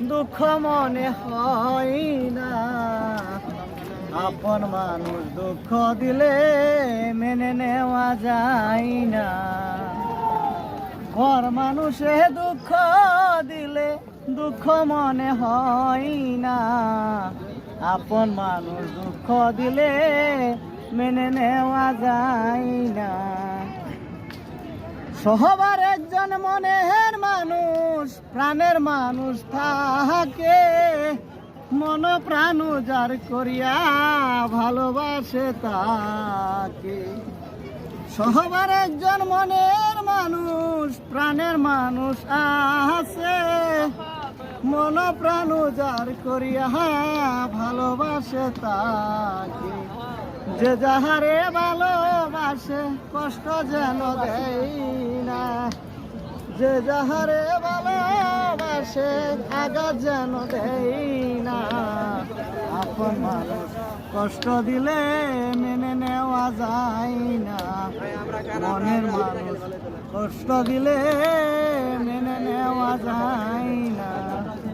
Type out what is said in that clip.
দুঃখ মনে হয় না। আপন মানুষ দুঃখ দিলে মেনে নেওয়া যায় না। পর মানুষে দুঃখ দিলে দুঃখ মনে হয় না। আপন মানুষ দুঃখ দিলে মেনে নেওয়া যায় না। সবার একজন মনের মানুষ, প্রাণের মানুষ থাকে, মন প্রাণ উজাড় করিয়া ভালোবাসে তাকে। সবার একজন মনের মানুষ, প্রাণের মানুষ আছে, মন প্রাণ উজাড় করিয়া ভালোবাসে তাকে। যে যাহারে ভালোবাসে কষ্ট যেন দেয় না। যে যাহারে ভালোবাসে আঘাত যেন দেয় না। আপন মানুষ কষ্ট দিলে মেনে নেওয়া যায় না। মনের মানুষ কষ্ট দিলে মেনে নেওয়া যায় না।